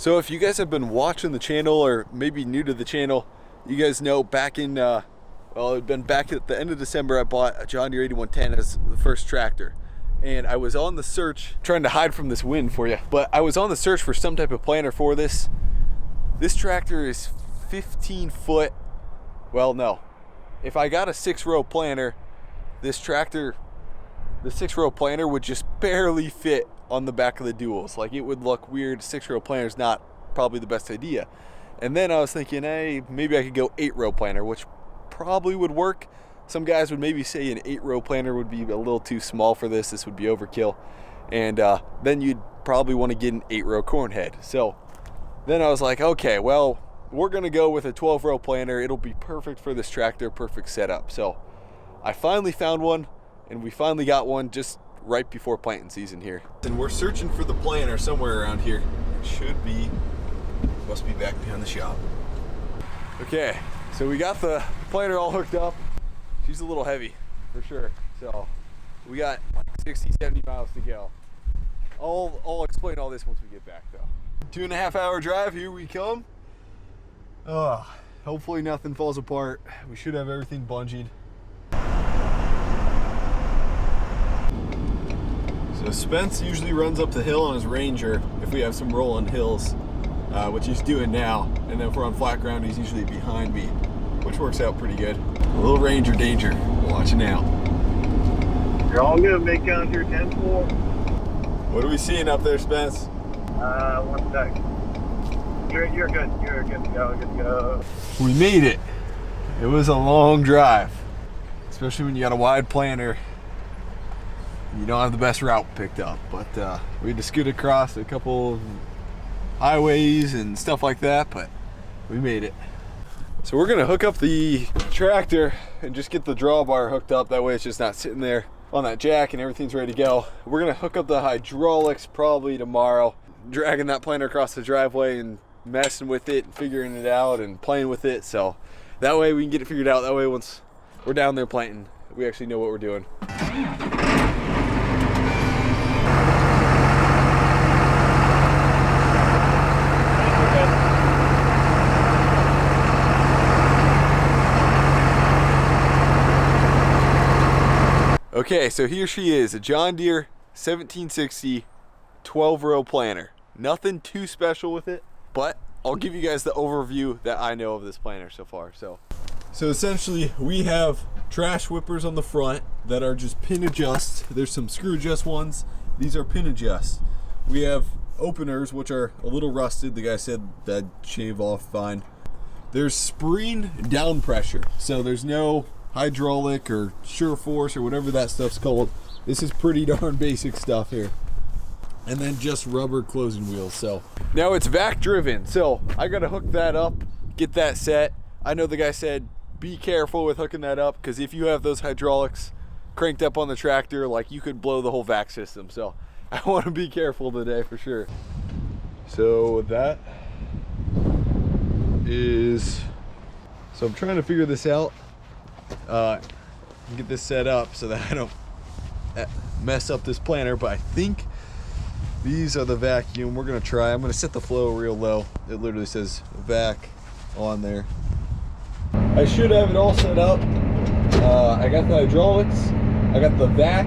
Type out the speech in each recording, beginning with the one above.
So if you guys have been watching the channel or maybe new to the channel, you guys know back in, well, it'd been back at the end of December, I bought a John Deere 8110 as the first tractor. And I was on the search, trying to hide from this wind for you, but I was on the search for some type of planter for this. This tractor is 15 foot, well, no. If I got a 6-row planter, this tractor, the 6-row planter would just barely fit on the back of the duals. Like, it would look weird. 6-row planter is not probably the best idea. And then I was thinking, hey, maybe I could go 8-row planter, which probably would work. Some guys would maybe say an 8-row planter would be a little too small for this. This would be overkill. And then you'd probably want to get an 8-row corn head. So then I was like, okay, well, we're gonna go with a 12-row planter. It'll be perfect for this tractor, perfect setup. So I finally found one, and we finally got one just right before planting season here. And we're searching for the planter somewhere around here. It should be, must be back behind the shop. Okay, so we got the planter all hooked up. She's a little heavy, for sure. So we got like 60, 70 miles to go. I'll explain all this once we get back though. 2.5 hour drive, here we come. Hopefully nothing falls apart. We should have everything bungeed. So Spence usually runs up the hill on his Ranger if we have some rolling hills, which he's doing now. And then if we're on flat ground, he's usually behind me, which works out pretty good. A little Ranger danger, watching out. You're all good, make count here, 10-4. What are we seeing up there, Spence? 1 sec. You're good, you're good to go, good to go. We made it. It was a long drive, especially when you got a wide planter. You don't have the best route picked up, but we had to scoot across a couple of highways and stuff like that, but we made it. So we're gonna hook up the tractor and just get the drawbar hooked up. That way it's just not sitting there on that jack and everything's ready to go. We're gonna hook up the hydraulics probably tomorrow, dragging that planter across the driveway and messing with it and figuring it out and playing with it. So that way we can get it figured out. That way once we're down there planting, we actually know what we're doing. Okay, so here she is, a John Deere 1760 12-row planter. Nothing too special with it, but I'll give you guys the overview that I know of this planter so far. So essentially we have trash whippers on the front that are just pin adjust. There's some screw adjust ones. These are pin adjust. We have openers, which are a little rusted. The guy said that'd shave off fine. There's spring down pressure, so there's no hydraulic or sure force or whatever that stuff's called. This is pretty darn basic stuff here. And then just rubber closing wheels. So now it's vac driven, so I gotta hook that up, get that set. I know the guy said be careful with hooking that up, because if you have those hydraulics cranked up on the tractor, like, you could blow the whole vac system. So I want to be careful today for sure. So that is, so I'm trying to figure this out, get this set up so that I don't mess up this planter. But I think these are the vacuum. We're gonna try. I'm gonna set the flow real low. It literally says vac on there. I should have it all set up. I got the hydraulics, I got the vac,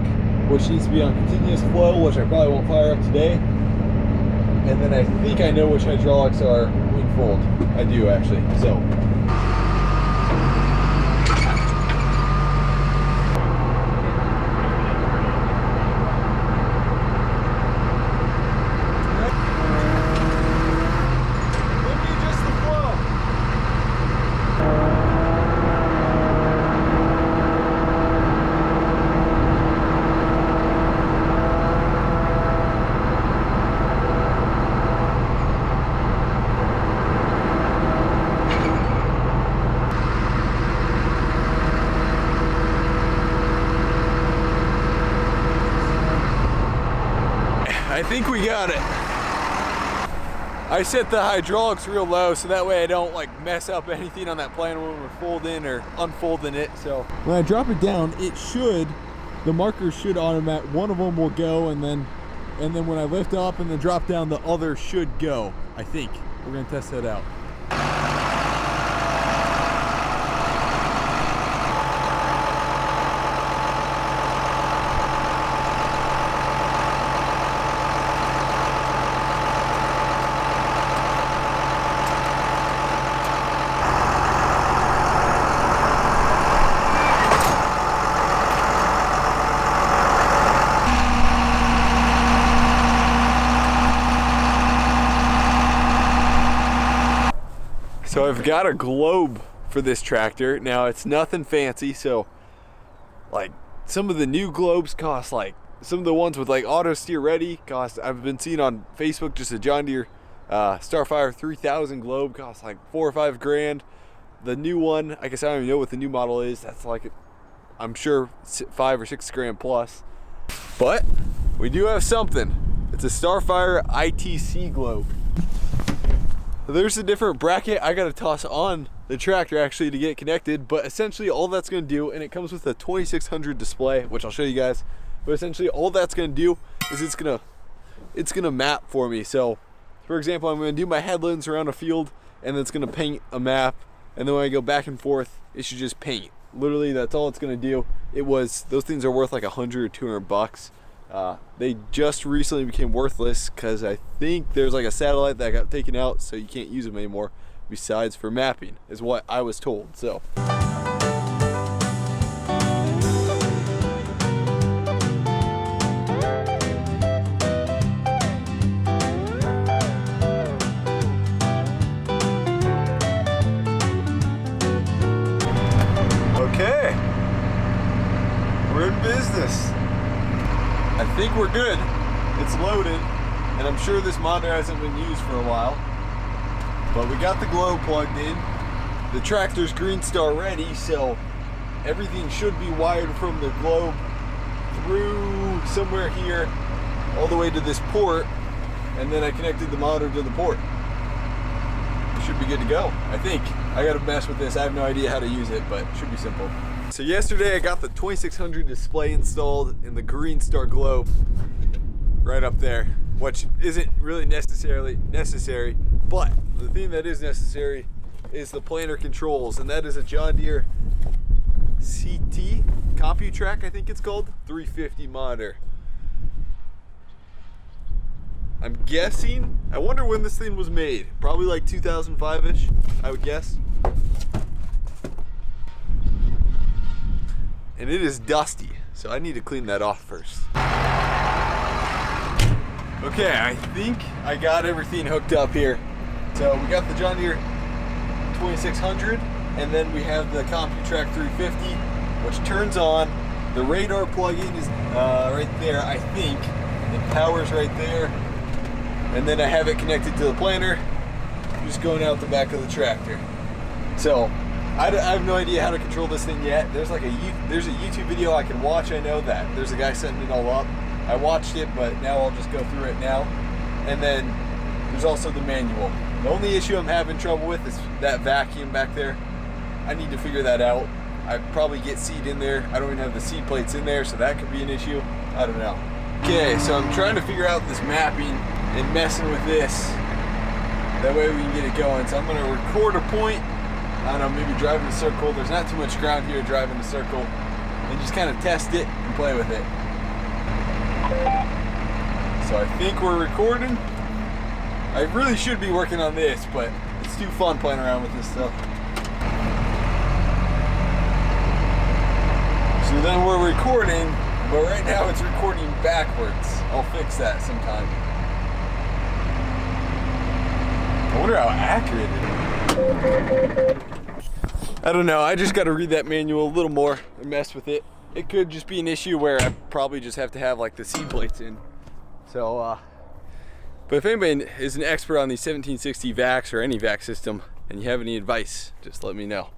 which needs to be on continuous flow, which I probably won't fire up today. And then I think I know which hydraulics are wing fold. I do actually. So I think we got it. I set the hydraulics real low so that way I don't like mess up anything on that planter when we're folding or unfolding it. So when I drop it down, it should, the markers should automatic, one of them will go, and then when I lift up and then drop down, the other should go. I think. We're gonna test that out. So I've got a globe for this tractor. Now it's nothing fancy, so like some of the new globes cost like, some of the ones with like auto steer ready cost, I've been seeing on Facebook, just a John Deere Starfire 3000 globe costs like $4 or $5 grand. The new one, I guess I don't even know what the new model is, that's like, I'm sure $5 or $6 grand plus. But we do have something. It's a Starfire ITC globe. There's a different bracket I gotta toss on the tractor actually to get it connected, but essentially all that's gonna do, and it comes with a 2600 display, which I'll show you guys, but essentially all that's gonna do is it's gonna map for me. So for example, I'm gonna do my headlands around a field and it's gonna paint a map, and then when I go back and forth, it should just paint. Literally, that's all it's gonna do. Those things are worth like 100 or 200 bucks. They just recently became worthless because I think there's like a satellite that got taken out, so you can't use them anymore besides for mapping, is what I was told. So okay, we're in business. I think we're good. It's loaded, and I'm sure this monitor hasn't been used for a while. But we got the globe plugged in. The tractor's Green Star ready, so everything should be wired from the globe through somewhere here, all the way to this port, and then I connected the monitor to the port. It should be good to go, I think. I gotta mess with this. I have no idea how to use it, but it should be simple. So yesterday I got the 2600 display installed in the Green Star globe right up there, which isn't really necessarily necessary, but the thing that is necessary is the planer controls, and that is a John Deere CT Computrac, I think it's called, 350 monitor. I'm guessing, I wonder when this thing was made, probably like 2005-ish, I would guess. And it is dusty, so I need to clean that off first. Okay, I think I got everything hooked up here. So we got the John Deere 2600, and then we have the Computrac 350, which turns on. The radar plug-in is right there, I think. The power's right there. And then I have it connected to the planer, just going out the back of the tractor. So I have no idea how to control this thing yet. There's a YouTube video I can watch. I know that there's a guy setting it all up. I watched it, but now I'll just go through it now. And then there's also the manual. The only issue I'm having trouble with is that vacuum back there. I need to figure that out. I probably get seat in there. I don't even have the seat plates in there, so that could be an issue. I don't know. Okay, so I'm trying to figure out this mapping and messing with this. That way we can get it going. So I'm gonna record a point. I don't know, maybe drive in a circle. There's not too much ground here to drive in a circle. And just kind of test it and play with it. So I think we're recording. I really should be working on this, but it's too fun playing around with this stuff. So then we're recording, but right now it's recording backwards. I'll fix that sometime. I wonder how accurate it is. I don't know, I just gotta read that manual a little more and mess with it. It could just be an issue where I probably just have to have like the seat plates in. So, but if anybody is an expert on the 1760 VAX or any VAX system and you have any advice, just let me know.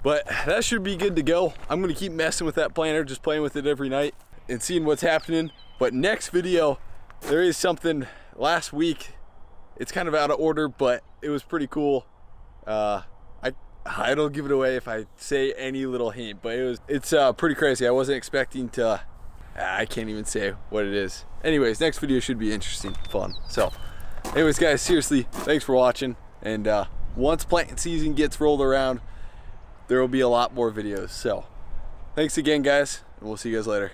But that should be good to go. I'm gonna keep messing with that planer, just playing with it every night and seeing what's happening. But next video, there is something last week. It's kind of out of order, but it was pretty cool. I don't give it away if I say any little hint, but it's pretty crazy. I wasn't expecting to, I can't even say what it is. Anyways, next video should be interesting, fun. So Anyways, guys, seriously, thanks for watching. And once planting season gets rolled around, there will be a lot more videos. So thanks again, guys, and we'll see you guys later.